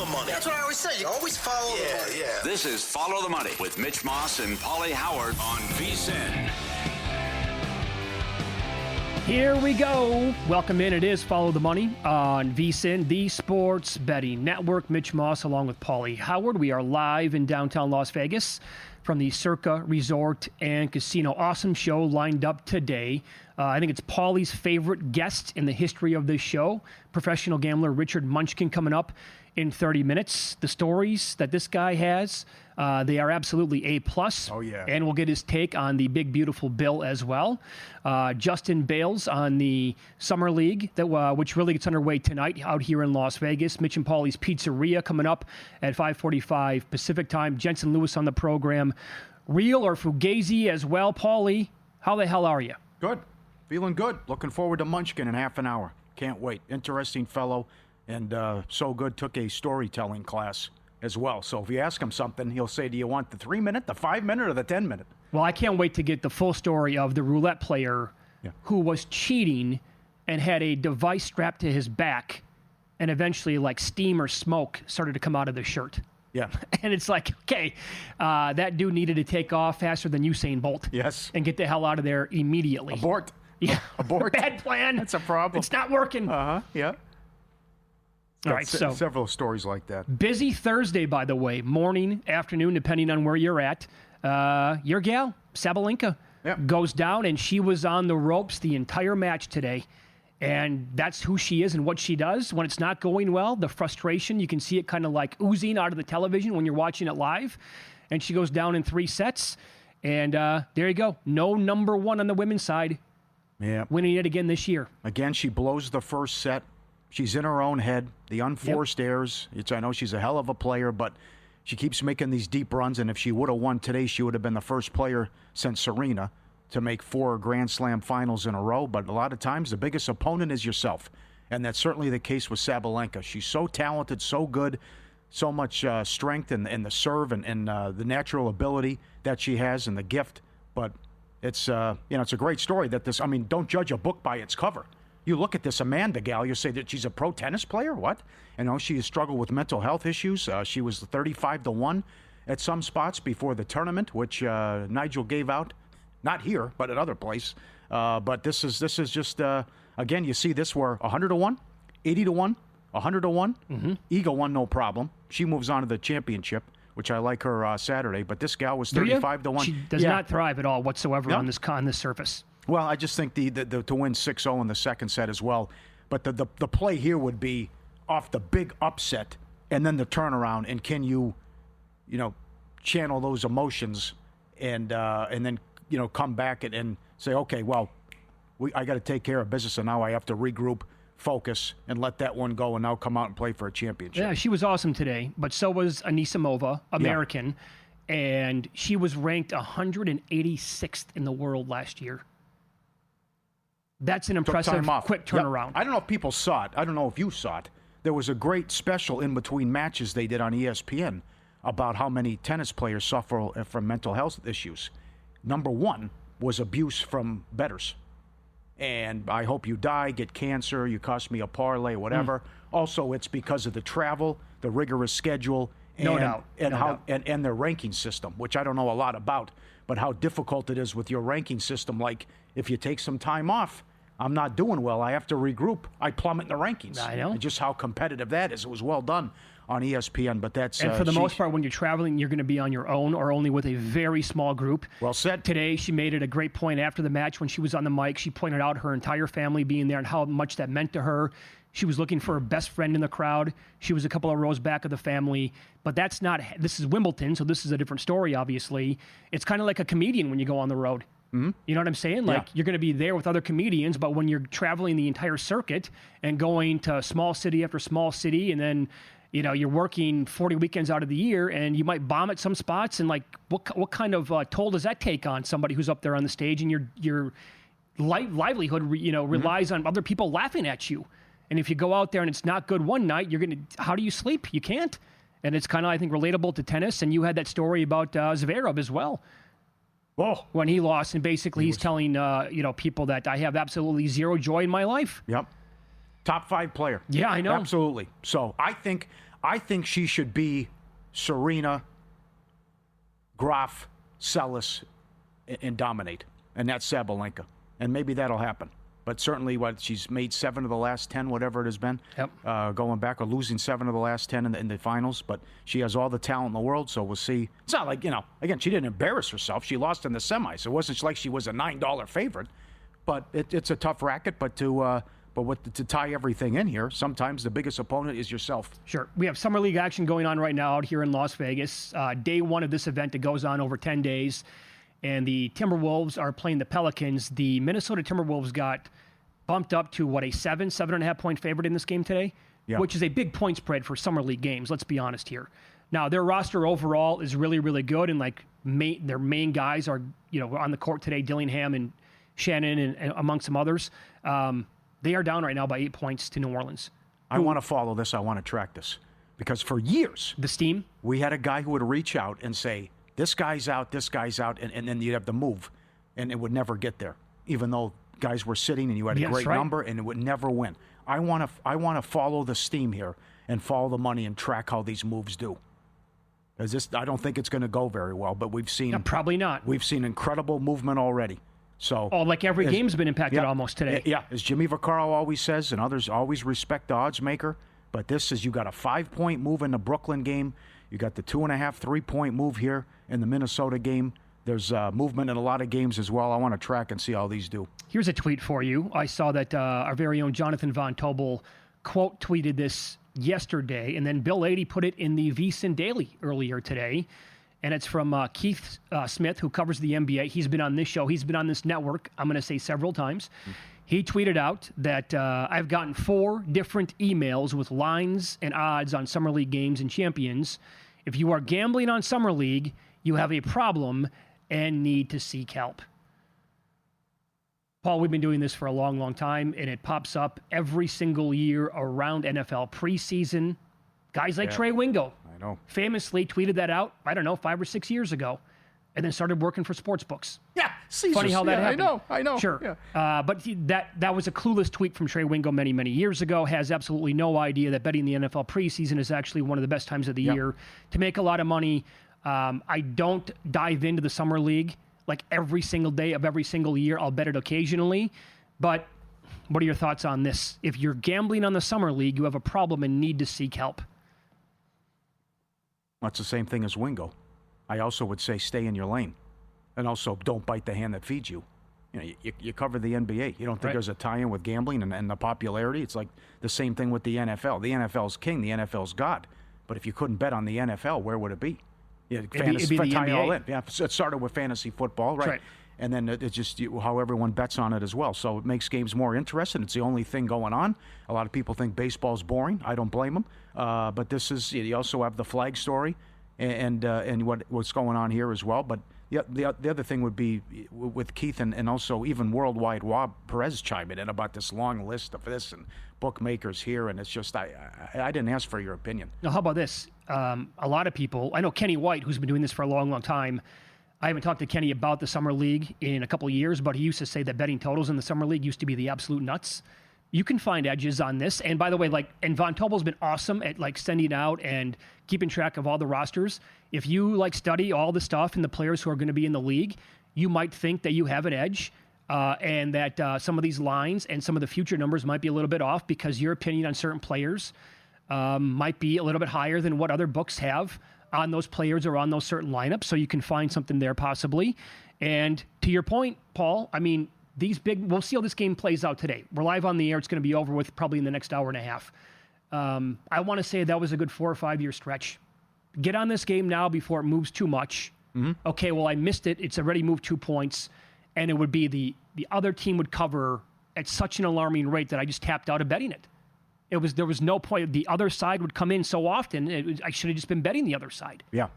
the money. That's what I always say. You always follow the money. Yeah. This is Follow the Money with Mitch Moss and Pauly Howard on VSiN. Here we go. Welcome in. It is Follow the Money on VSiN, the Sports Betting Network. Mitch Moss along with Pauly Howard. We are live in downtown Las Vegas from the Circa Resort and Casino. Awesome show lined up today. I think it's Pauly's favorite guest in the history of this show, professional gambler Richard Munchkin, coming up in 30 minutes. The stories that this guy has, they are absolutely A+. Oh, yeah. And we'll get his take on the big, beautiful bill as well. Justin Bales on the Summer League, which really gets underway tonight out here in Las Vegas. Mitch and Pauly's Pizzeria coming up at 5:45 Pacific time. Jensen Lewis on the program. Real or Fugazi as well. Pauly, how the hell are you? Good. Feeling good. Looking forward to Munchkin in half an hour. Can't wait. Interesting fellow. And so good, took a storytelling class as well. So if you ask him something, he'll say, do you want the 3-minute, the 5-minute, or the 10-minute? Well, I can't wait to get the full story of the roulette player who was cheating and had a device strapped to his back, and eventually, like, steam or smoke started to come out of the shirt. Yeah. And it's like, okay, that dude needed to take off faster than Usain Bolt. Yes. And get the hell out of there immediately. Abort. Yeah. Abort. Bad plan. That's a problem. It's not working. Yeah. All right, so several stories like that. Busy Thursday, by the way, morning, afternoon, depending on where you're at. Your gal, Sabalenka, goes down, and she was on the ropes the entire match today. And that's who she is and what she does. When it's not going well, the frustration, you can see it kind of like oozing out of the television when you're watching it live. And she goes down in 3 sets. And there you go. No number one on the women's side. Yeah. Winning it again this year. Again, she blows the first set. She's in her own head. The unforced errors. I know she's a hell of a player, but she keeps making these deep runs. And if she would have won today, she would have been the first player since Serena to make 4 Grand Slam finals in a row. But a lot of times, the biggest opponent is yourself. And that's certainly the case with Sabalenka. She's so talented, so good, so much strength in the serve and the natural ability that she has and the gift. But it's it's a great story that this. I mean, don't judge a book by its cover. You look at this Amanda gal, you say that she's a pro tennis player? What? She has struggled with mental health issues. She was 35-1 at some spots before the tournament, which Nigel gave out. Not here, but at other place. But this is just, again, you see this where 100-1, 80-1, 100-1. Mm-hmm. Ego won no problem. She moves on to the championship, which I like her Saturday. But this gal was 35-1. She does not thrive at all whatsoever on this surface. Well, I just think the to win 6-0 in the second set as well. But the play here would be off the big upset and then the turnaround. And can you channel those emotions and then come back and say, okay, well, I got to take care of business, and now I have to regroup, focus, and let that one go, and now come out and play for a championship. Yeah, she was awesome today, but so was Anisimova, American, and she was ranked 186th in the world last year. That's an impressive quick turnaround. Yep. I don't know if people saw it. I don't know if you saw it. There was a great special in between matches they did on ESPN about how many tennis players suffer from mental health issues. Number 1 was abuse from bettors. And I hope you die, get cancer, you cost me a parlay, whatever. Also, it's because of the travel, the rigorous schedule, and their ranking system, which I don't know a lot about, but how difficult it is with your ranking system. Like, if you take some time off, I'm not doing well, I have to regroup, I plummet in the rankings. I know. And just how competitive that is. It was well done on ESPN, but that's... And for the most part, when you're traveling, you're going to be on your own or only with a very small group. Well said. Today, she made it a great point after the match when she was on the mic. She pointed out her entire family being there and how much that meant to her. She was looking for her best friend in the crowd. She was a couple of rows back of the family. But this is Wimbledon, so this is a different story, obviously. It's kind of like a comedian when you go on the road. Mm-hmm. You know what I'm saying? Like, you're going to be there with other comedians, but when you're traveling the entire circuit and going to small city after small city, and then, you're working 40 weekends out of the year, and you might bomb at some spots, and like, what kind of toll does that take on somebody who's up there on the stage, and your livelihood, relies on other people laughing at you. And if you go out there and it's not good one night, how do you sleep? You can't. And it's kind of, I think, relatable to tennis. And you had that story about Zverev as well. Oh. When he lost, and basically he's telling people that I have absolutely zero joy in my life. Yep. Top 5 player. Yeah, I know. Absolutely. So I think she should be Serena, Graf, Celis, and dominate. And that's Sabalenka. And maybe that'll happen. But certainly, she's made 7 of the last 10, whatever it has been, going back, or losing 7 of the last 10 in the finals. But she has all the talent in the world, so we'll see. It's not like, again, she didn't embarrass herself. She lost in the semis. It wasn't like she was a $9 favorite. But it's a tough racket. But to tie everything in here, sometimes the biggest opponent is yourself. Sure. We have Summer League action going on right now out here in Las Vegas. Day 1 of this event, it goes on over 10 days. And the Timberwolves are playing the Pelicans. The Minnesota Timberwolves got bumped up to, a 7.5 point favorite in this game today, which is a big point spread for Summer League games, let's be honest here. Now, their roster overall is really, really good, and their main guys are, on the court today, Dillingham and Shannon and among some others. They are down right now by 8 points to New Orleans. I want to follow this. I want to track this. Because for years, the steam, we had a guy who would reach out and say, this guy's out, and then you'd have the move, and it would never get there, even though guys were sitting and you had a great number, and it would never win. I want to follow the steam here and follow the money and track how these moves do. I don't think it's going to go very well, but we've seen probably not. We've seen incredible movement already. So like every game's been impacted almost today. Yeah, as Jimmy Vaccaro always says, and others always respect the odds maker. But this is, you got a 5-point move in the Brooklyn game. You got the 2.5, 3-point move here in the Minnesota game. There's movement in a lot of games as well. I want to track and see how these do. Here's a tweet for you. I saw that our very own Jonathan Von Tobel quote tweeted this yesterday, and then Bill Lady put it in the VSiN Daily earlier today. And it's from Keith Smith, who covers the NBA. He's been on this show. He's been on this network, I'm going to say several times. He tweeted out that I've gotten 4 different emails with lines and odds on Summer League games and champions. If you are gambling on Summer League, you have a problem and need to seek help. Paul, we've been doing this for a long, long time, and it pops up every single year around NFL preseason. Guys like Trey Wingo famously tweeted that out, 5 or 6 years ago, and then started working for sports books. Yeah, Caesars. Funny how that happened. I know. Sure. Yeah. But that was a clueless tweet from Trey Wingo many, many years ago, has absolutely no idea that betting the NFL preseason is actually one of the best times of the year to make a lot of money. I don't dive into the Summer League like every single day of every single year. I'll bet it occasionally. But what are your thoughts on this? If you're gambling on the Summer League, you have a problem and need to seek help. That's the same thing as Wingo. I also would say stay in your lane. And also don't bite the hand that feeds you. You cover the NBA. You don't think there's a tie-in with gambling and the popularity? It's like the same thing with the NFL. The NFL's king. The NFL's God. But if you couldn't bet on the NFL, where would it be? It'd be the NBA. All in. Yeah, it started with fantasy football, right? And then it's just how everyone bets on it as well. So it makes games more interesting. It's the only thing going on. A lot of people think baseball's boring. I don't blame them. But this is, you also have the flag story and what's going on here as well. But the other thing would be with Keith and also even worldwide, Rob Perez chiming in about this long list of this and bookmakers here. And it's just, I didn't ask for your opinion. Now, how about this? A lot of people, I know Kenny White, who's been doing this for a long, long time. I haven't talked to Kenny about the Summer League in a couple of years, but he used to say that betting totals in the Summer League used to be the absolute nuts. You can find edges on this. And by the way, and Von Tobel's been awesome at sending out and keeping track of all the rosters. If you study all the stuff and the players who are going to be in the league, you might think that you have an edge and that some of these lines and some of the future numbers might be a little bit off because your opinion on certain players might be a little bit higher than what other books have on those players or on those certain lineups. So you can find something there possibly. And to your point, Paul, we'll see how this game plays out today. We're live on the air. It's going to be over with probably in the next hour and a half. I want to say that was a good 4 or 5 year stretch. Get on this game now before it moves too much. Mm-hmm. Okay, well, I missed it. It's already moved 2 points. And it would be the other team would cover at such an alarming rate that I just tapped out of betting it. There was no point. The other side would come in so often. I should have just been betting the other side. Yeah.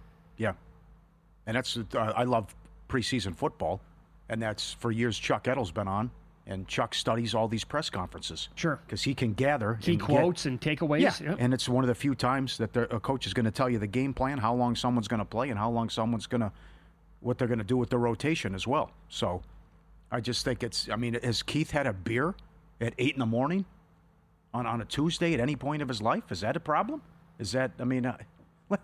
And that's I love preseason football, and that's for years Chuck Edel's been on, and Chuck studies all these press conferences. Sure. Because he can gather key quotes and takeaways. Yeah. Yep. And it's one of the few times that a coach is going to tell you the game plan, how long someone's going to play, and how long what they're going to do with the rotation as well. So I just think has Keith had a beer at 8 in the morning on a Tuesday at any point of his life? Is that a problem? Is that,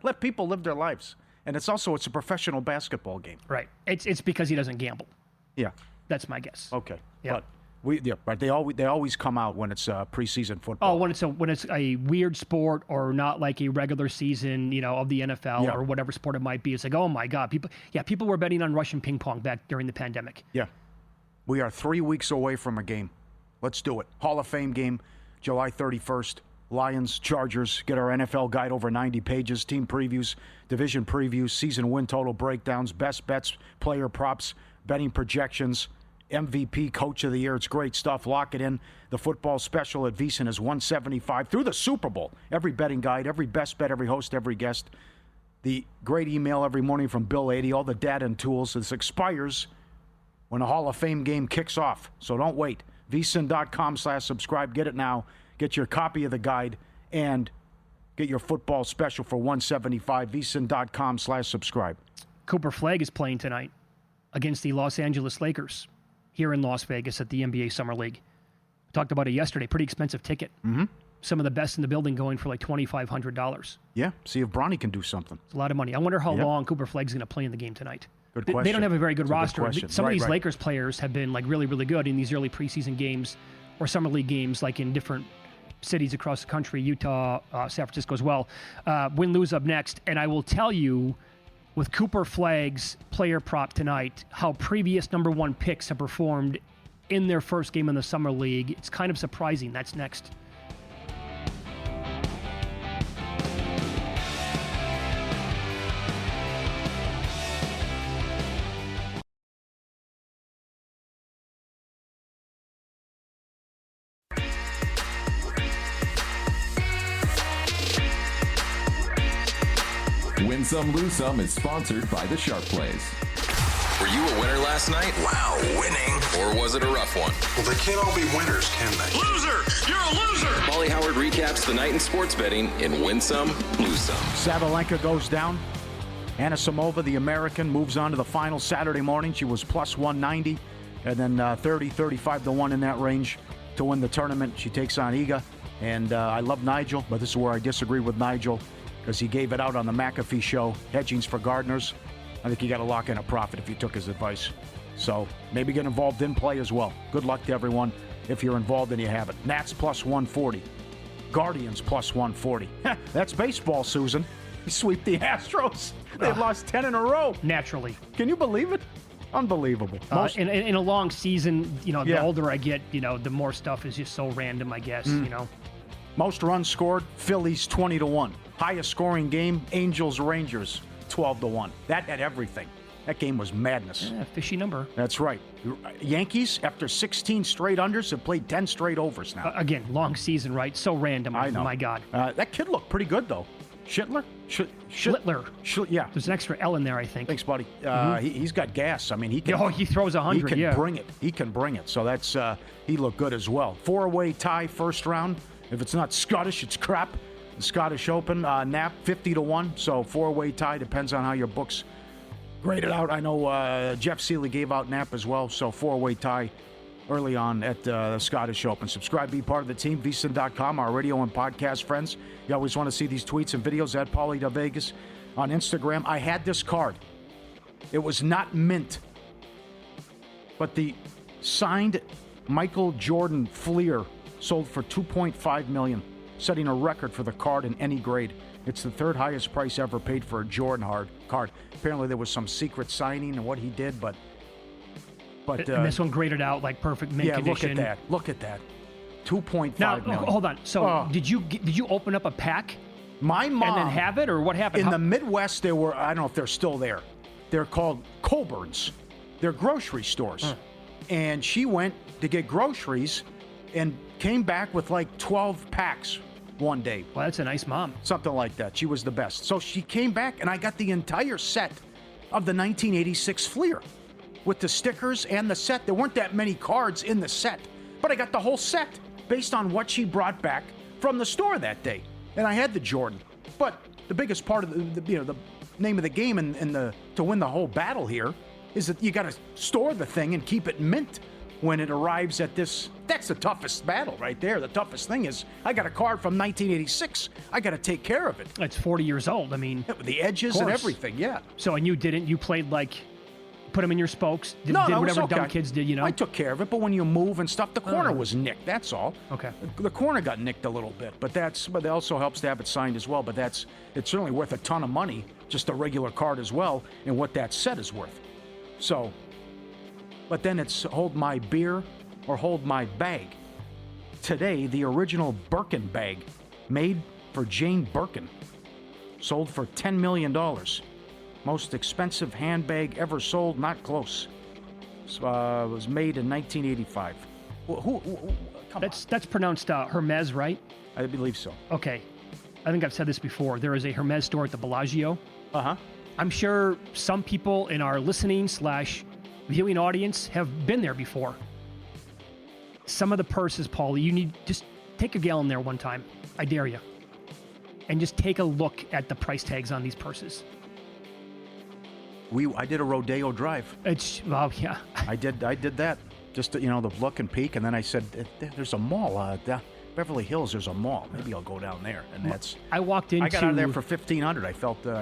let people live their lives. And it's a professional basketball game. Right. It's because he doesn't gamble. Yeah. That's my guess. Okay. Yeah. But they always come out when it's preseason football. Oh, when it's a weird sport or not like a regular season, of the NFL or whatever sport it might be. It's like, oh my God, people were betting on Russian ping pong back during the pandemic. Yeah. We are 3 weeks away from a game. Let's do it. Hall of Fame game, July 31st. Lions, Chargers. Get our NFL guide over 90 pages. Team previews, division previews, season win total breakdowns, best bets, player props, betting projections, MVP, Coach of the Year. It's great stuff. Lock it in. The football special at VSiN is $175 through the Super Bowl. Every betting guide, every best bet, every host, every guest. The great email every morning from Bill 80, all the data and tools. This expires when the Hall of Fame game kicks off. So don't wait. VSiN.com/subscribe. Get it now. Get your copy of the guide and get your football special for $175. VSiN.com/subscribe. Cooper Flagg is playing tonight against the Los Angeles Lakers here in Las Vegas at the NBA Summer League. We talked about it yesterday. Pretty expensive ticket. Mm-hmm. Some of the best in the building going for like $2,500. Yeah, see if Bronny can do something. It's a lot of money. I wonder how long Cooper Flagg's going to play in the game tonight. Good question. They don't have a very good roster. Some of these Right. Lakers players have been like really, really good in these early preseason games or Summer League games, like in different cities across the country, Utah, San Francisco as well. Win-lose up next. And I will tell you, with Cooper Flagg's player prop tonight, how previous number one picks have performed in their first game in the Summer League. It's kind of surprising. That's next. Win Some, Lose Some is sponsored by the Sharp Plays. Were you a winner last night? Wow, winning. Or was it a rough one? Well, they can't all be winners, can they? Loser! You're a loser! Pauly Howard recaps the night in sports betting in Win Some, Lose Some. Sabalenka goes down. Anna Samova, the American, moves on to the final Saturday morning. She was plus 190 and then 30, 35 to 1 in that range to win the tournament. She takes on Iga. And I love Nigel, but this is where I disagree with Nigel because he gave it out on the McAfee show. Hedging's for gardeners. I think you got to lock in a profit if you took his advice. So maybe get involved in play as well. Good luck to everyone if you're involved and you have it. Nats plus 140. Guardians plus 140. That's baseball, Susan. You sweep the Astros. They've lost 10 in a row. Naturally. Can you believe it? Unbelievable. In a long season, the older I get, the more stuff is just so random, I guess, Most runs scored, Phillies 20 to 1. Highest scoring game, Angels Rangers 12 to 1. That had everything. That game was madness. Yeah, fishy number. That's right. Yankees, after 16 straight unders, have played 10 straight overs now. Again, long season, right? So random. I know. My God. That kid looked pretty good, though. Schlittler? Schlittler. Yeah. There's an extra L in there, I think. Thanks, buddy. He's got gas. I mean, he can. Oh, he throws 100. He can bring it. He can bring it. So that's he looked good as well. 4-way tie, first round. If it's not Scottish, it's crap. The Scottish Open, Knapp 50 to 1. So 4-way tie depends on how your books grade it out. I know Jeff Seeley gave out Knapp as well. So 4-way tie early on at the Scottish Open. Subscribe, be part of the team. VSiN.com, our radio and podcast friends. You always want to see these tweets and videos at Pauly de Vegas on Instagram. I had this card. It was not mint, but the signed Michael Jordan Fleer sold for $2.5 million, setting a record for the card in any grade. It's the third highest price ever paid for a Jordan card. Apparently there was some secret signing and what he did, but and this one graded out like perfect mint condition. Look at that. $2.5 million. Hold on. So did you open up a pack? My mom and then have it, or what happened? In the Midwest, there were, I don't know if they're still there. They're called Colburn's. They're grocery stores. And she went to get groceries and came back with like 12 packs one day. Well, that's a nice mom. Something like that. She was the best. So she came back, and I got the entire set of the 1986 Fleer with the stickers and the set. There weren't that many cards in the set, but I got the whole set based on what she brought back from the store that day. And I had the Jordan. But the biggest part of the name of the game and to win the whole battle here is that you got to store the thing and keep it mint when it arrives at this. That's the toughest battle right there. The toughest thing is I got a card from 1986. I got to take care of it. It's 40 years old. I mean, The edges and everything, yeah. So, and you didn't. You played like, put them in your spokes. Did No, whatever okay. dumb kids did, you know? I took care of it, but when you move and stuff, the corner was nicked. That's all. Okay. The corner got nicked a little bit, but it also helps to have it signed as well. But it's certainly worth a ton of money, just a regular card as well, and what that set is worth. So, but then it's hold my beer or hold my bag. Today, the original Birkin bag, made for Jane Birkin, sold for $10 million. Most expensive handbag ever sold, not close. So, it was made in 1985. Come on. That's pronounced Hermes, right? I believe so. Okay. I think I've said this before. There is a Hermes store at the Bellagio. Uh-huh. I'm sure some people in our listening/viewing audience have been there before. Some of the purses, Pauly, you need just take a gallon there one time. I dare you. And just take a look at the price tags on these purses. I did a Rodeo drive. Well, yeah. I did that. Just to, the look and peek, and then I said, "There's a mall, Beverly Hills. There's a mall. Maybe I'll go down there." And I walked into. I got out of there for $1,500. I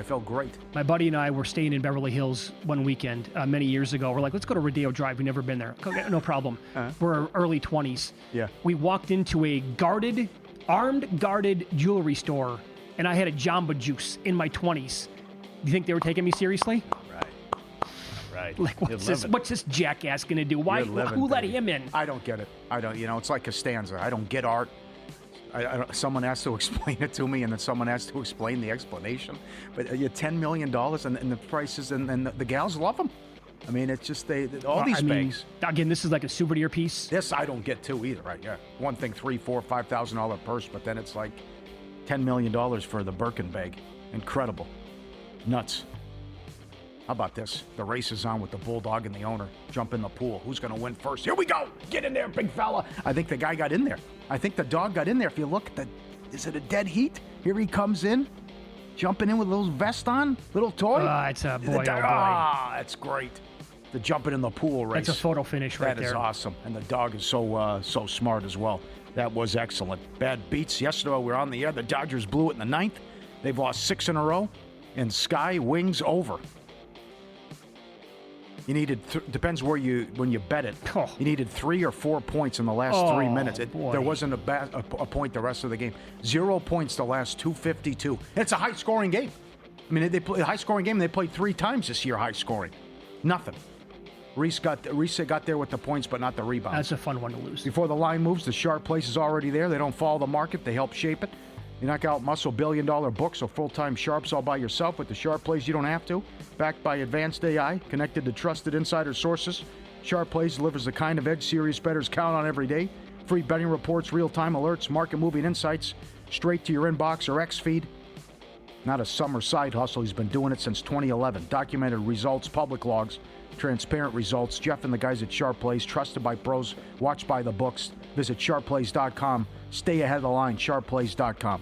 felt great. My buddy and I were staying in Beverly Hills one weekend many years ago. We're like, let's go to Rodeo Drive. We've never been there. Okay, no problem. We're early 20s. Yeah. We walked into a armed guarded jewelry store, and I had a Jamba Juice in my 20s. Do you think they were taking me seriously? Right. Like, what's this jackass going to do? Why? Who let him in? I don't get it. I don't. It's like Costanza. I don't get art. Someone has to explain it to me, and then someone has to explain the explanation. But you $10 million, and the prices, and the gals love them. I mean, it's just these bags. Again, this is like a souvenir piece. This I don't get too either. Right? Yeah. One thing, $3,000, $4,000, $5,000 purse, but then it's like $10 million for the Birkin bag. Incredible. Nuts. How about this? The race is on with the bulldog and the owner. Jump in the pool. Who's going to win first? Here we go. Get in there, big fella. I think the guy got in there. I think the dog got in there. If you look, is it a dead heat? Here he comes in, jumping in with a little vest on, little toy. It's a boy, that's great. The jumping in the pool race. That's a photo finish right there. That is awesome. And the dog is so smart as well. That was excellent. Bad beats. Yesterday we were on the air. The Dodgers blew it in the 9th. They've lost 6 in a row. And Sky wings over. You needed, depends when you bet it. Oh. You needed 3 or 4 points in the last 3 minutes. There wasn't a point the rest of the game. 0 points the last 252. It's a high-scoring game. I mean, they play a high-scoring game. They played 3 times this year high-scoring. Nothing. Reese got there with the points, but not the rebounds. That's a fun one to lose. Before the line moves, the sharp place is already there. They don't follow the market. They help shape it. You knock out muscle billion-dollar books or full-time sharps all by yourself with the Sharp Plays you don't have to. Backed by advanced AI, connected to trusted insider sources. Sharp Plays delivers the kind of edge serious bettors count on every day. Free betting reports, real-time alerts, market-moving insights, straight to your inbox or X feed. Not a summer side hustle. He's been doing it since 2011. Documented results, public logs, transparent results. Jeff and the guys at Sharp Plays, trusted by pros, watched by the books. Visit sharpplays.com. Stay ahead of the line, sharpplays.com.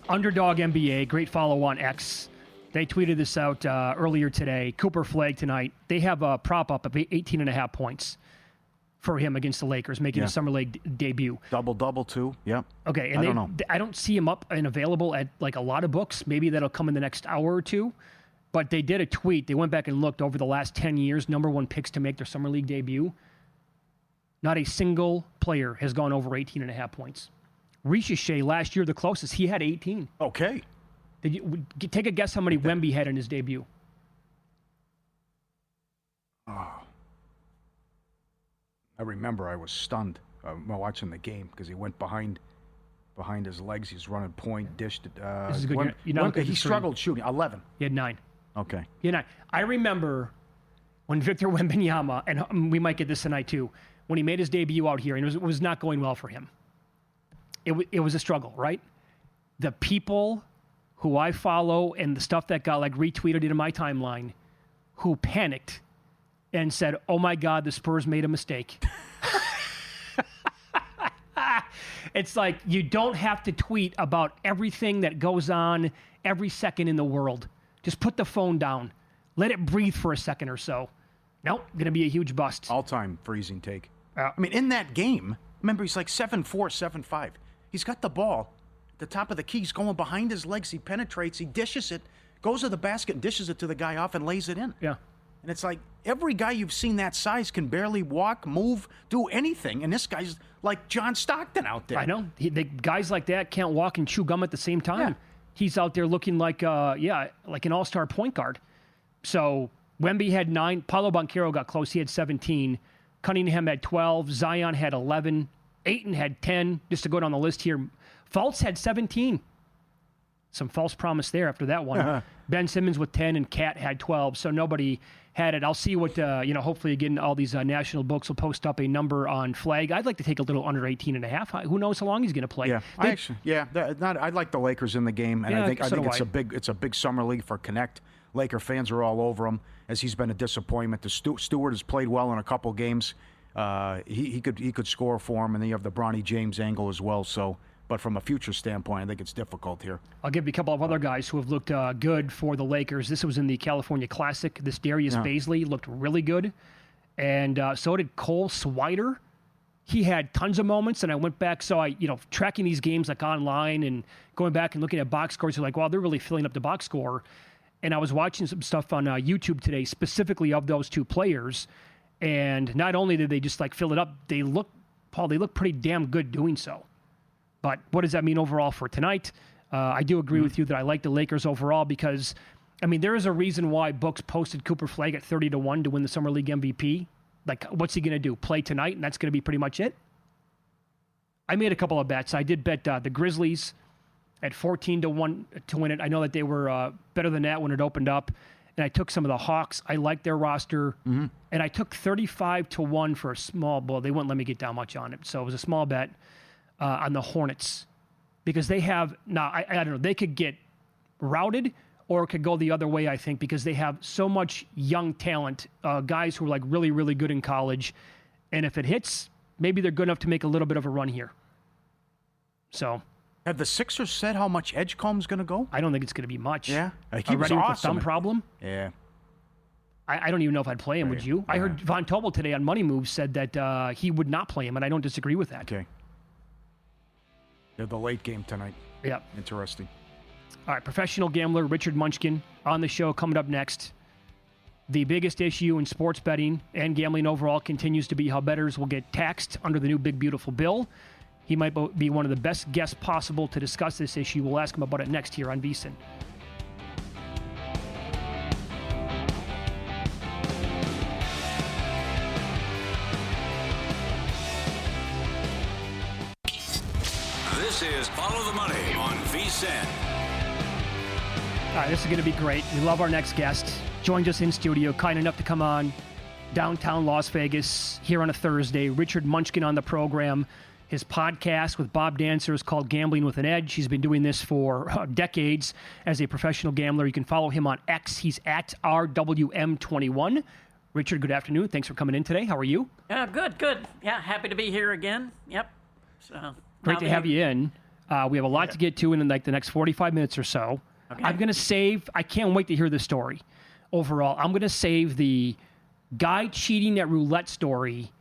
Underdog NBA, great follow on X. They tweeted this out earlier today. Cooper Flagg tonight. They have a prop up of 18.5 points for him against the Lakers, making a Summer League debut. Double, too. Yep. Okay, and I don't know. I don't see him up and available at like a lot of books. Maybe that'll come in the next hour or two. But they did a tweet. They went back and looked over the last 10 years, number 1 picks to make their Summer League debut. Not a single player has gone over 18.5 points. Ricochet last year, the closest, he had 18. Okay. Did you take a guess how many Wemby had in his debut? Oh. I remember I was stunned while watching the game because he went behind his legs. He was running point, dished it. This is good. He struggled shooting. 11. He had 9. Okay. He had 9. I remember when Victor Wembanyama, and we might get this tonight too, when he made his debut out here, and it was not going well for him. It was a struggle, right? The people who I follow and the stuff that got like retweeted into my timeline who panicked and said, oh my God, the Spurs made a mistake. It's like you don't have to tweet about everything that goes on every second in the world. Just put the phone down. Let it breathe for a second or so. Nope, going to be a huge bust. All-time freezing take. I mean, in that game, remember, he's like 7'4", 7'5". He's got the ball at the top of the key. He's going behind his legs. He penetrates. He dishes it, goes to the basket and dishes it to the guy off and lays it in. Yeah. And it's like every guy you've seen that size can barely walk, move, do anything. And this guy's like John Stockton out there. I know. The guys like that can't walk and chew gum at the same time. Yeah. He's out there looking like an all-star point guard. So Wemby had 9. Paolo Banchero got close. He had 17. Cunningham had 12. Zion had 11. Ayton had 10. Just to go down the list here. Fultz had 17. Some false promise there after that one. Ben Simmons with 10 and Cat had 12. So nobody had it. I'll see what, hopefully again, all these national books will post up a number on Flag. I'd like to take a little under 18 and a half. Who knows how long he's going to play? Yeah, I like the Lakers in the game, and I think it's a big summer league for Connect. Laker fans are all over him, as he's been a disappointment. Stewart has played well in a couple games. He could score for him, and then you have the Bronny James angle as well. So, but from a future standpoint, I think it's difficult here. I'll give you a couple of other guys who have looked good for the Lakers. This was in the California Classic. This Darius Baisley looked really good, and so did Cole Swider. He had tons of moments, and I went back, tracking these games like online and going back and looking at box scores. You're like, wow, they're really filling up the box score. And I was watching some stuff on YouTube today, specifically of those two players. And not only did they just fill it up, they look pretty damn good doing so. But what does that mean overall for tonight? I do agree with you that I like the Lakers overall because, there is a reason why books posted Cooper Flagg at 30-1 to win the Summer League MVP. Like, what's he going to do? Play tonight, and that's going to be pretty much it? I made a couple of bets. I did bet the Grizzlies at 14-1 to win it. I know that they were better than that when it opened up. And I took some of the Hawks. I like their roster. And I took 35-1 for a small ball. They wouldn't let me get down much on it. So it was a small bet on the Hornets. Because they have, I don't know, they could get routed or it could go the other way, I think, because they have so much young talent, guys who are really, really good in college. And if it hits, maybe they're good enough to make a little bit of a run here. So... Have the Sixers said how much Edgecombe's going to go? I don't think it's going to be much. Yeah? He was awesome. With a thumb problem? Yeah. I don't even know if I'd play him, would you? Yeah. I heard Von Tobel today on Money Moves said that he would not play him, and I don't disagree with that. Okay. They're the late game tonight. Yeah. Interesting. All right, professional gambler Richard Munchkin on the show coming up next. The biggest issue in sports betting and gambling overall continues to be how bettors will get taxed under the new big, beautiful bill. He might be one of the best guests possible to discuss this issue. We'll ask him about it next here on VSiN. This is Follow the Money on VSiN. All right, this is going to be great. We love our next guest. Joined us in studio, kind enough to come on downtown Las Vegas here on a Thursday. Richard Munchkin on the program. His podcast with Bob Dancer is called Gambling with an Edge. He's been doing this for decades as a professional gambler. You can follow him on X. He's at RWM21. Richard, good afternoon. Thanks for coming in today. How are you? Good. Yeah, happy to be here again. Yep. So great to have you in. We have a lot to get to in the next 45 minutes or so. Okay. I'm going to save, I can't wait to hear this story. Overall, I'm going to save the guy cheating at roulette story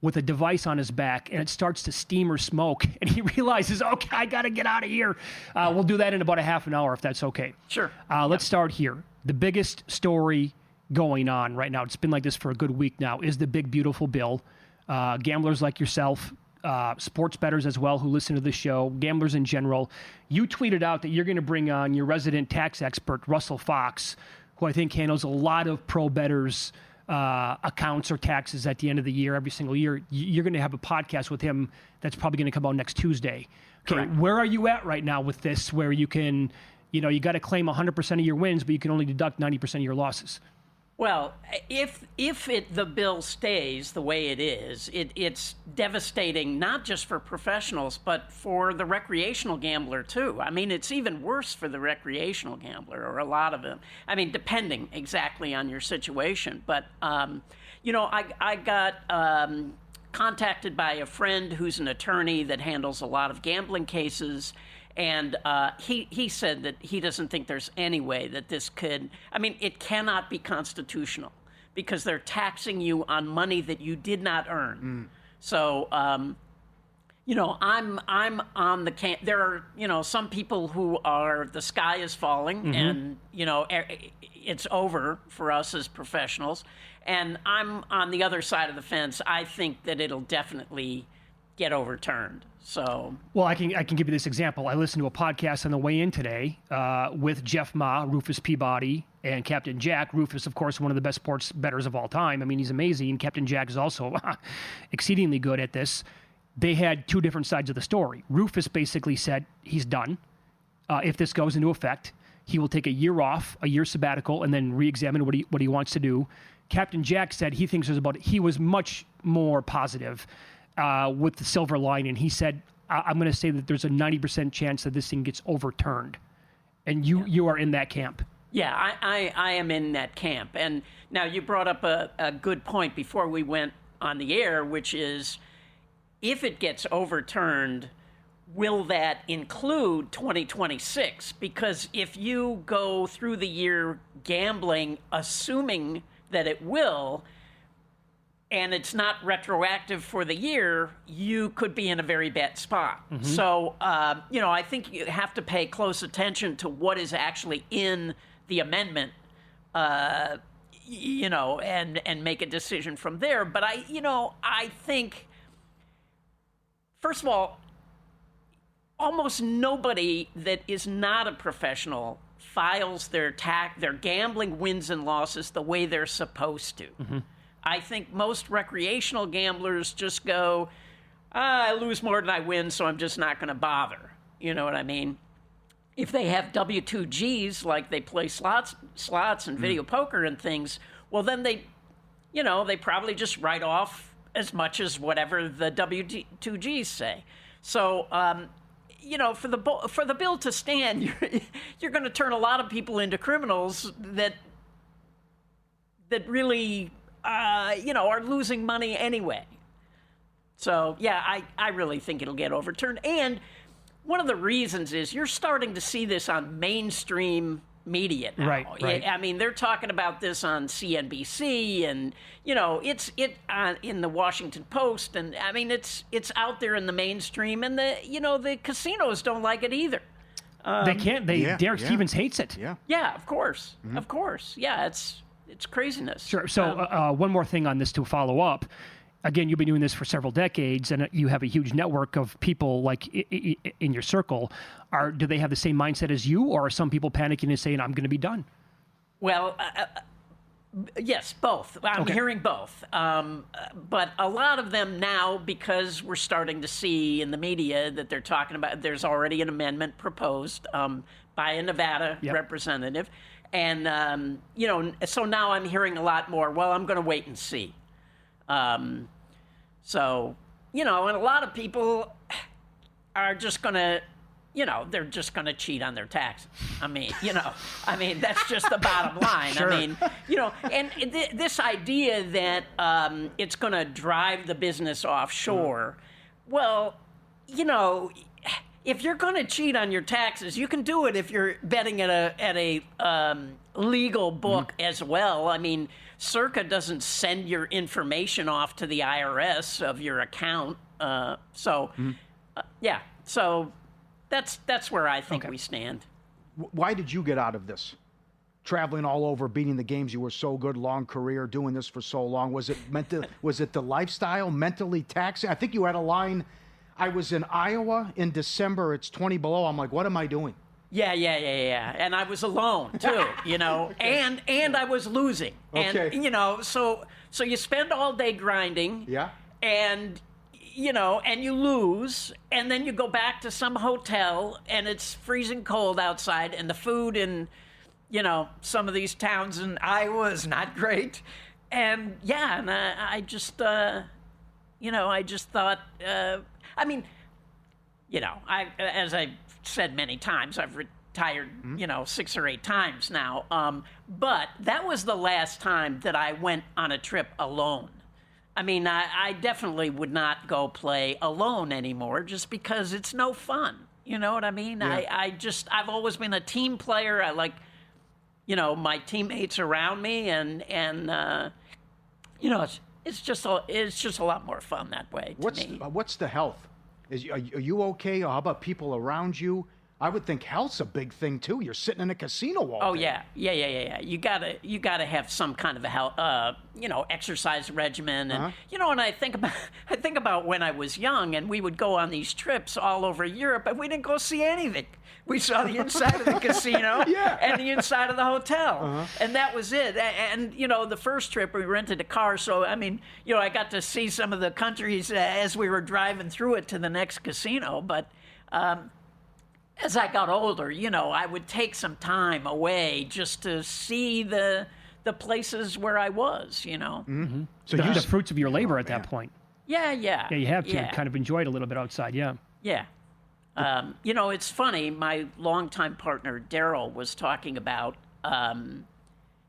with a device on his back, and it starts to steam or smoke, and he realizes, okay, I got to get out of here. We'll do that in about a half an hour, if that's okay. Sure. Let's start here. The biggest story going on right now, it's been like this for a good week now, is the big, beautiful bill. Gamblers like yourself, sports bettors as well who listen to the show, gamblers in general, you tweeted out that you're going to bring on your resident tax expert, Russell Fox, who I think handles a lot of pro bettors' accounts or taxes at the end of the year, every single year. You're going to have a podcast with him that's probably going to come out next Tuesday. Okay, correct. Where are you at right now with this, where you can, you got to claim 100% of your wins, but you can only deduct 90% of your losses? Well, if the bill stays the way it is, it's devastating not just for professionals, but for the recreational gambler too. I mean, it's even worse for the recreational gambler, or a lot of them. I mean, depending exactly on your situation. But, I got contacted by a friend who's an attorney that handles a lot of gambling cases. And he said that he doesn't think there's any way that this could, it cannot be constitutional, because they're taxing you on money that you did not earn. So, I'm on the camp. There are, some people who are, the sky is falling and, it's over for us as professionals. And I'm on the other side of the fence. I think that it'll definitely get overturned. So, well, I can give you this example. I listened to a podcast on the way in today with Jeff Ma, Rufus Peabody, and Captain Jack. Rufus, of course, one of the best sports bettors of all time. I mean, he's amazing. Captain Jack is also exceedingly good at this. They had two different sides of the story. Rufus basically said he's done. If this goes into effect, he will take a year off, a year sabbatical, and then re-examine what he wants to do. Captain Jack said he thinks he was much more positive with the silver lining. He said, I'm going to say that there's a 90% chance that this thing gets overturned. And you are in that camp. Yeah, I am in that camp. And now you brought up a good point before we went on the air, which is, if it gets overturned, will that include 2026? Because if you go through the year gambling, assuming that it will, and it's not retroactive for the year, you could be in a very bad spot. So, I think you have to pay close attention to what is actually in the amendment, and make a decision from there. But I think, first of all, almost nobody that is not a professional files their gambling wins and losses the way they're supposed to. I think most recreational gamblers just go, I lose more than I win, so I'm just not going to bother. You know what I mean? If they have W2Gs, like they play slots and video poker and things, well, then they probably just write off as much as whatever the W2Gs say. So, for the bill to stand, you're going to turn a lot of people into criminals that really, are losing money anyway. So, yeah, I really think it'll get overturned. And one of the reasons is you're starting to see this on mainstream media now. Right. I mean, they're talking about this on CNBC, and it's in the Washington Post, and I mean it's out there in the mainstream, and the casinos don't like it either. They can't. Derek Stevens hates it. Yeah, of course, of course. Yeah, it's craziness. Sure. So one more thing on this to follow up. Again, you've been doing this for several decades, and you have a huge network of people like in your circle. Do they have the same mindset as you, or are some people panicking and saying, I'm going to be done? Well, yes, both. I'm hearing both. But a lot of them now, because we're starting to see in the media that they're talking about, there's already an amendment proposed by a Nevada representative. And, so now I'm hearing a lot more, well, I'm going to wait and see. So, and a lot of people are just going to, they're just going to cheat on their taxes. I mean, that's just the bottom line. Sure. I mean, and this idea that it's going to drive the business offshore, well, if you're going to cheat on your taxes, you can do it if you're betting at a legal book as well. I mean, Circa doesn't send your information off to the IRS of your account. So that's where I think we stand. Why did you get out of this? Traveling all over, beating the games, you were so good, long career, doing this for so long. Was it the lifestyle, mentally taxing? I think you had a line, I was in Iowa in December, it's 20 below. I'm like, what am I doing? Yeah. And I was alone too, and I was losing. Okay. And, so you spend all day grinding. Yeah. And, and you lose, and then you go back to some hotel, and it's freezing cold outside, and the food in, some of these towns in Iowa is not great. And, I just thought, as I've said many times, I've retired, 6 or 8 times now. But that was the last time that I went on a trip alone. I mean, I definitely would not go play alone anymore just because it's no fun. You know what I mean? Yeah. I've always been a team player. I like my teammates around me, and it's just a lot more fun that way to me. What's the health? Are you okay? Or how about people around you? I would think health's a big thing too. You're sitting in a casino all day. Yeah. You gotta have some kind of a health, exercise regimen, and and I think about when I was young, and we would go on these trips all over Europe, and we didn't go see anything. We saw the inside of the casino and the inside of the hotel, and that was it. And the first trip we rented a car, so I got to see some of the countries as we were driving through it to the next casino, but. As I got older, I would take some time away just to see the places where I was, Mm-hmm. So the fruits of your labor at that point. Yeah. Yeah, you have to kind of enjoy it a little bit outside, yeah. Yeah. It's funny, my longtime partner, Daryl, was talking about,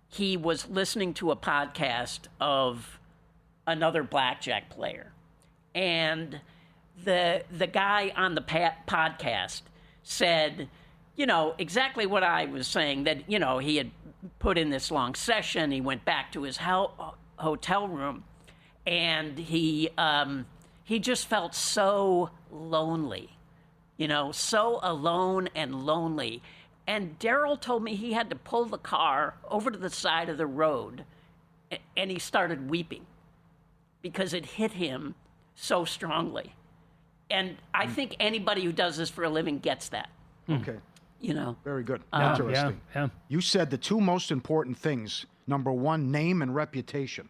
he was listening to a podcast of another blackjack player. And the guy on the podcast said, exactly what I was saying, that, he had put in this long session. He went back to his hotel room, and he just felt so lonely, so alone and lonely. And Daryl told me he had to pull the car over to the side of the road, and he started weeping because it hit him so strongly. And I think anybody who does this for a living gets that. Okay. Very good. Interesting. Yeah. You said the two most important things. Number one, name and reputation.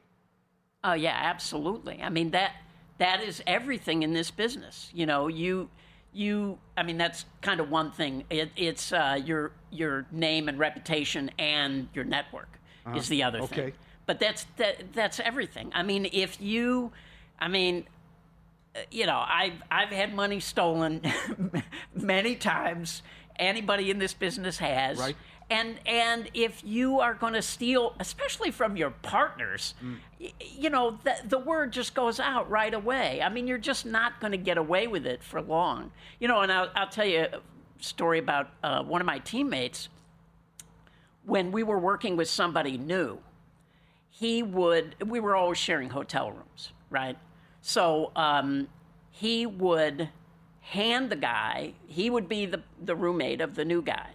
Oh, yeah, absolutely. I mean, that is everything in this business. That's kind of one thing. It's your name and reputation, and your network is the other thing. But that's everything. I've had money stolen many times. Anybody in this business has. Right. And if you are going to steal, especially from your partners, the word just goes out right away. You're just not going to get away with it for long. And I'll tell you a story about one of my teammates. When we were working with somebody new, we were always sharing hotel rooms, right? So he would hand the guy, he would be the roommate of the new guy,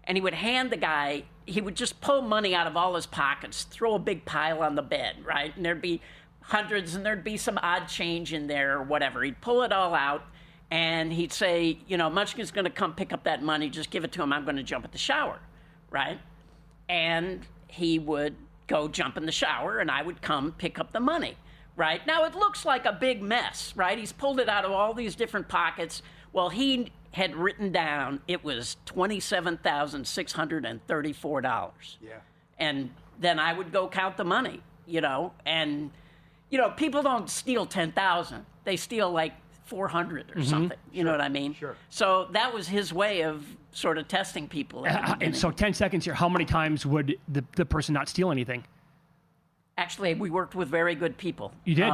and he would hand the guy, he would just pull money out of all his pockets, throw a big pile on the bed, right? And there'd be hundreds, and there'd be some odd change in there or whatever. He'd pull it all out, and he'd say, Munchkin's going to come pick up that money, just give it to him, I'm going to jump at the shower, right? And he would go jump in the shower, and I would come pick up the money. Right? Now, it looks like a big mess, right? He's pulled it out of all these different pockets. Well, he had written down it was $27,634. Yeah. And then I would go count the money, and, people don't steal 10,000. They steal like 400 or something. You know what I mean? Sure. So that was his way of sort of testing people. And so 10 seconds here, how many times would the person not steal anything? Actually, we worked with very good people. You did?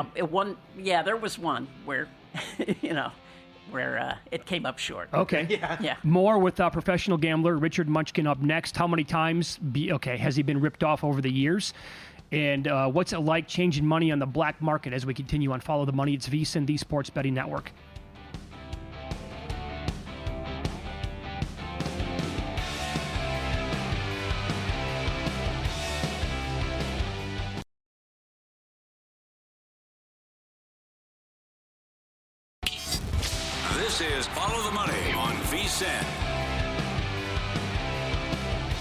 There was one where, where it came up short. Okay. Yeah. More with professional gambler Richard Munchkin up next. How many times has he been ripped off over the years? And what's it like changing money on the black market as we continue on Follow the Money? It's VSiN, the Sports Betting Network. This is Follow the Money on VSiN.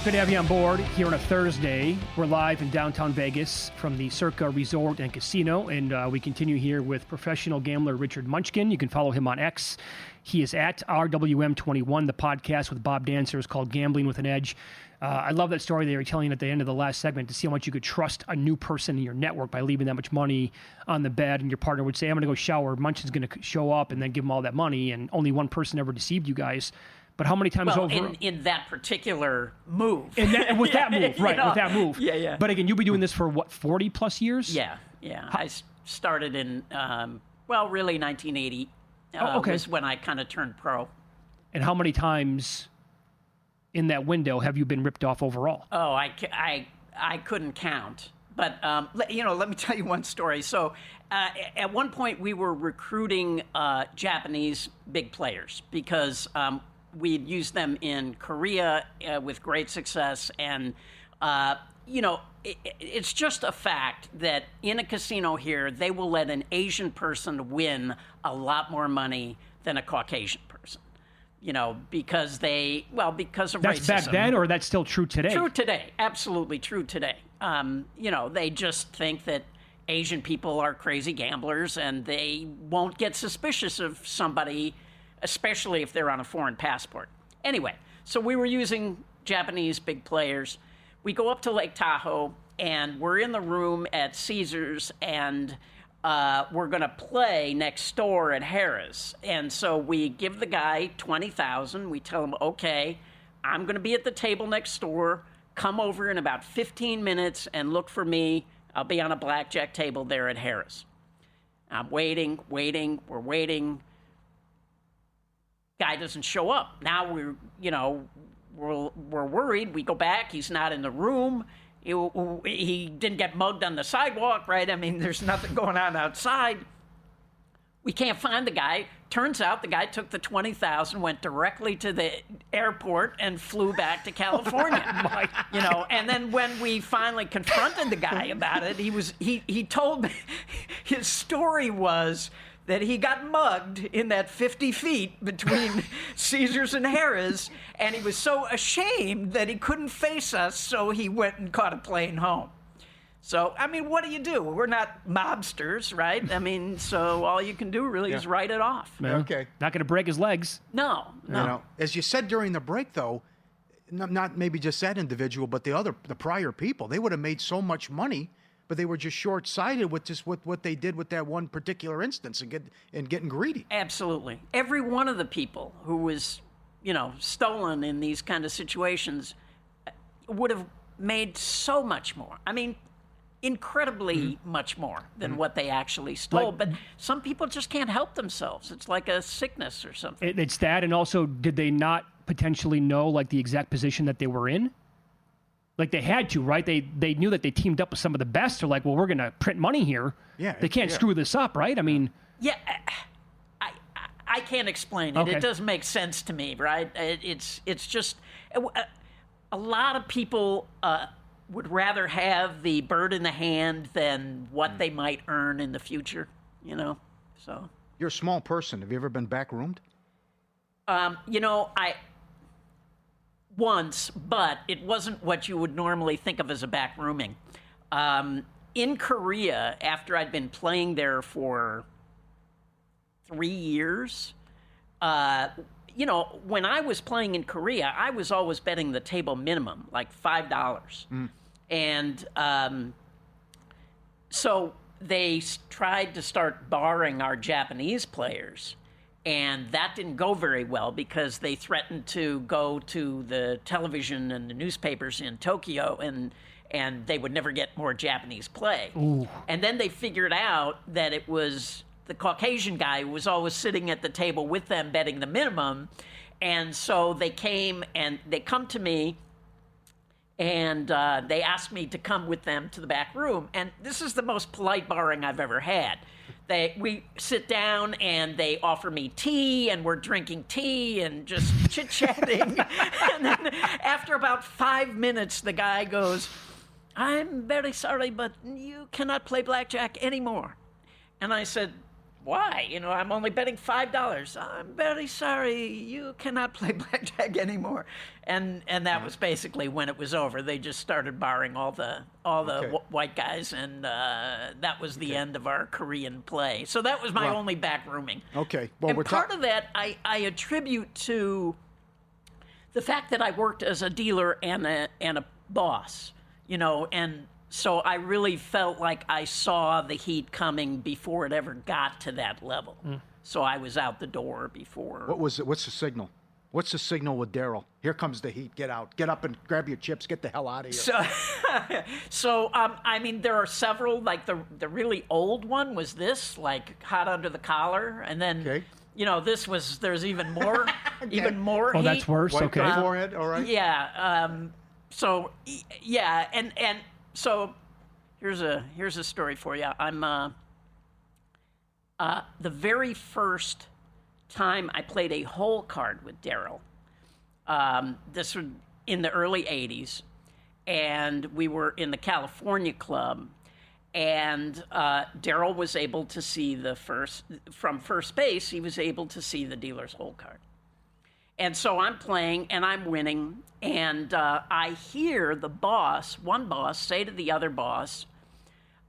Good to have you on board here on a Thursday. We're live in downtown Vegas from the Circa Resort and Casino, and we continue here with professional gambler Richard Munchkin. You can follow him on X. He is at RWM21. The podcast with Bob Dancer is called Gambling with an Edge. I love that story they were telling at the end of the last segment to see how much you could trust a new person in your network by leaving that much money on the bed, and your partner would say, I'm going to go shower, Munchkin's going to show up, and then give him all that money, and only one person ever deceived you guys. But how many times over? In that particular move. With that move, right, with that move. Yeah. But again, you'll be doing this for, 40 plus years? Yeah. I started in, really 1980 was when I kind of turned pro. And how many times in that window have you been ripped off overall? Oh, I couldn't count. But, let me tell you one story. So at one point we were recruiting Japanese big players because we had used them in Korea with great success. And, it's just a fact that in a casino here, they will let an Asian person win a lot more money than a Caucasian person. Because of racism. That's back then, or that's still true today? True today. Absolutely true today. They just think that Asian people are crazy gamblers and they won't get suspicious of somebody, especially if they're on a foreign passport. Anyway, so we were using Japanese big players. We go up to Lake Tahoe and we're in the room at Caesars and we're going to play next door at Harrah's. And so we give the guy $20,000. We tell him, okay, I'm going to be at the table next door. Come over in about 15 minutes and look for me. I'll be on a blackjack table there at Harrah's. I'm waiting. We're waiting. Guy doesn't show up. Now we're worried. We go back. He's not in the room. He didn't get mugged on the sidewalk, right? I mean, there's nothing going on outside. We can't find the guy. Turns out the guy took the $20,000, went directly to the airport, and flew back to California. And then when we finally confronted the guy about it, he told me his story was that he got mugged in that 50 feet between Caesars and Harrah's, and he was so ashamed that he couldn't face us, so he went and caught a plane home. So, I mean, what do? We're not mobsters, right? I mean, so all you can do really is write it off. Yeah. Okay. Not going to break his legs. No. As you said during the break, though, not maybe just that individual, but the prior people, they would have made so much money, but they were just short-sighted with just what they did with that one particular instance and getting greedy. Absolutely. Every one of the people who was, stolen in these kind of situations would have made so much more. I mean, incredibly much more than what they actually stole. But some people just can't help themselves. It's like a sickness or something. It's that, and also, did they not potentially know, the exact position that they were in? They had to, right? They knew that they teamed up with some of the best. They're like, well, we're going to print money here. Yeah. They can't screw this up, right? I mean... Yeah, I can't explain it. Okay. It doesn't make sense to me, right? It's just... A lot of people would rather have the bird in the hand than what they might earn in the future, so... You're a small person. Have you ever been backroomed? Once, but it wasn't what you would normally think of as a backrooming. In Korea, after I'd been playing there for 3 years, when I was playing in Korea, I was always betting the table minimum, like $5. And so they tried to start barring our Japanese players. And that didn't go very well because they threatened to go to the television and the newspapers in Tokyo and they would never get more Japanese play. Ooh. And then they figured out that it was the Caucasian guy who was always sitting at the table with them betting the minimum. And so they come to me and they asked me to come with them to the back room. And this is the most polite barring I've ever had. We sit down and they offer me tea and we're drinking tea and just chit-chatting. And then after about 5 minutes, the guy goes, "I'm very sorry, but you cannot play blackjack anymore." And I said, "Why? I'm only betting $5. I'm very sorry, you cannot play blackjack anymore." And that was basically when it was over. They just started barring all the white guys, and that was the end of our Korean play. So that was my only backrooming. Okay. Well, and part of that I attribute to the fact that I worked as a dealer and a boss, and so I really felt like I saw the heat coming before it ever got to that level. So I was out the door before. What's the signal? What's the signal with Daryl? Here comes the heat. Get out. Get up and grab your chips. Get the hell out of here. So there are several. Like the really old one was this, like hot under the collar, and then there's even more. even more heat. Oh, that's worse. Wipe Okay. the forehead. All right. Yeah. So yeah, and so here's a story for you. I'm the very first time I played a hole card with Daryl. This was in the early '80s, and we were in the California Club, and Daryl was able to see from first base. He was able to see the dealer's hole card. And so I'm playing, and I'm winning, and I hear one boss, say to the other boss,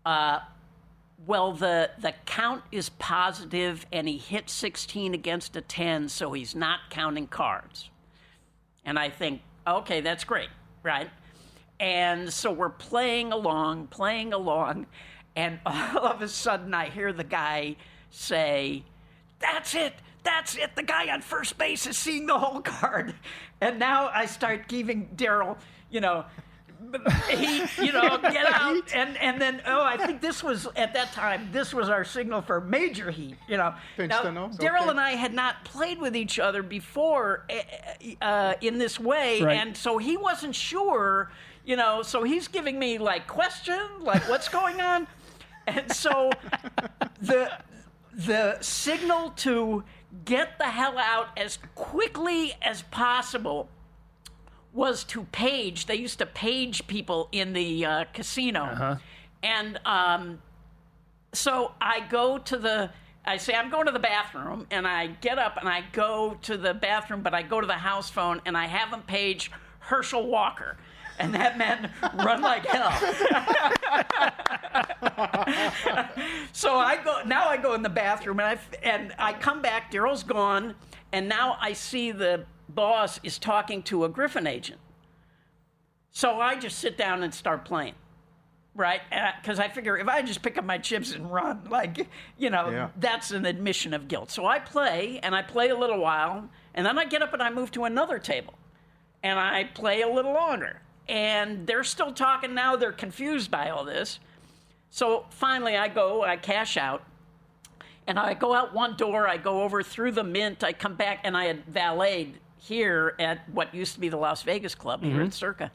well, the count is positive, and he hit 16 against a 10, so he's not counting cards. And I think, okay, that's great, right? And so we're playing along, and all of a sudden I hear the guy say, that's it, the guy on first base is seeing the whole card. And now I start giving Daryl, heat, get out. And then, I think this was, at that time, this was our signal for major heat, Now, Daryl and I had not played with each other before in this way, right. And so he wasn't sure, so he's giving me, question, what's going on? And so the signal to get the hell out as quickly as possible was to page. They used to page people in the casino. Uh-huh. And so I say, I'm going to the bathroom, and I get up and I go to the bathroom, but I go to the house phone and I have them page Herschel Walker. And that meant run like hell. So I go in the bathroom, and I come back, Daryl's gone, and now I see the boss is talking to a Griffin agent. So I just sit down and start playing, right? Because I figure if I just pick up my chips and run, that's an admission of guilt. So I play a little while, and then I get up and I move to another table, and I play a little longer. And they're still talking now. They're confused by all this. So finally I cash out, and I go out one door. I go over through the Mint. I come back, and I had valeted here at what used to be the Las Vegas Club here at Circa.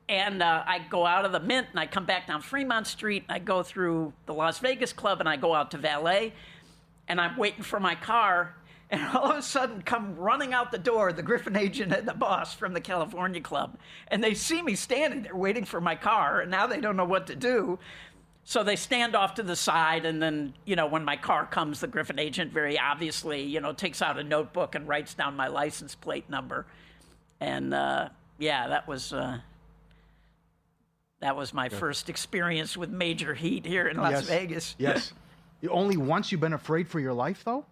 And I go out of the Mint, and I come back down Fremont Street, and I go through the Las Vegas Club, and I go out to valet, and I'm waiting for my car. And all of a sudden, come running out the door, the Griffin agent and the boss from the California Club. And they see me standing there waiting for my car, and now they don't know what to do. So they stand off to the side, and then, when my car comes, the Griffin agent very obviously, takes out a notebook and writes down my license plate number. And, that was my first experience with major heat here in Las Vegas. Yes. Only once you've been afraid for your life, though?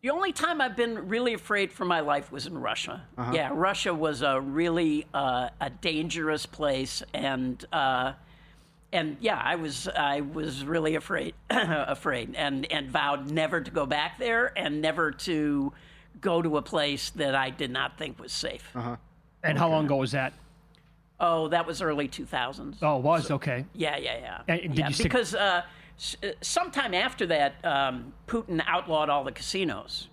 The only time I've been really afraid for my life was in Russia. Uh-huh. Yeah, Russia was a really a dangerous place, and yeah, I was really afraid, and vowed never to go back there and never to go to a place that I did not think was safe. Uh-huh. And how long ago was that? Oh, that was early 2000s. Oh, it was? Okay. Yeah. And did you stick... Because sometime after that, Putin outlawed all the casinos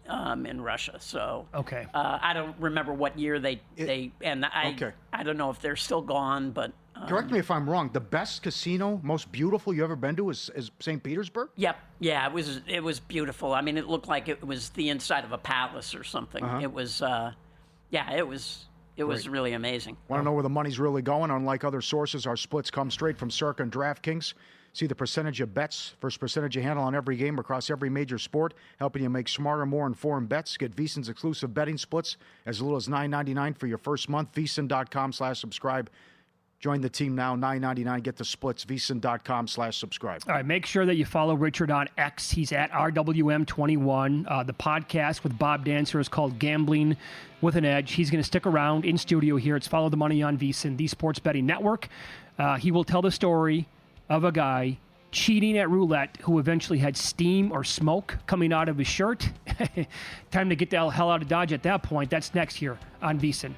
in Russia. So okay. I don't remember what year I don't know if they're still gone, but correct me if I'm wrong. The best casino, most beautiful you ever been to is St. Petersburg? Yep. Yeah, it was beautiful. I mean, it looked like it was the inside of a palace or something. Uh-huh. It was it was really amazing. Want to know where the money's really going? Unlike other sources, our splits come straight from Circa and DraftKings. See the percentage of bets versus percentage you handle on every game across every major sport, helping you make smarter, more informed bets. Get VSiN's exclusive betting splits as little as $9.99 for your first month. VSiN.com/subscribe. Join the team now, $9.99. Get the splits, VSiN.com/subscribe. All right, make sure that you follow Richard on X. He's at RWM21. The podcast with Bob Dancer is called Gambling with an Edge. He's going to stick around in studio here. It's Follow the Money on VSiN, the Sports Betting Network. He will tell the story of a guy cheating at roulette who eventually had steam or smoke coming out of his shirt. Time to get the hell out of Dodge at that point. That's next here on VSiN.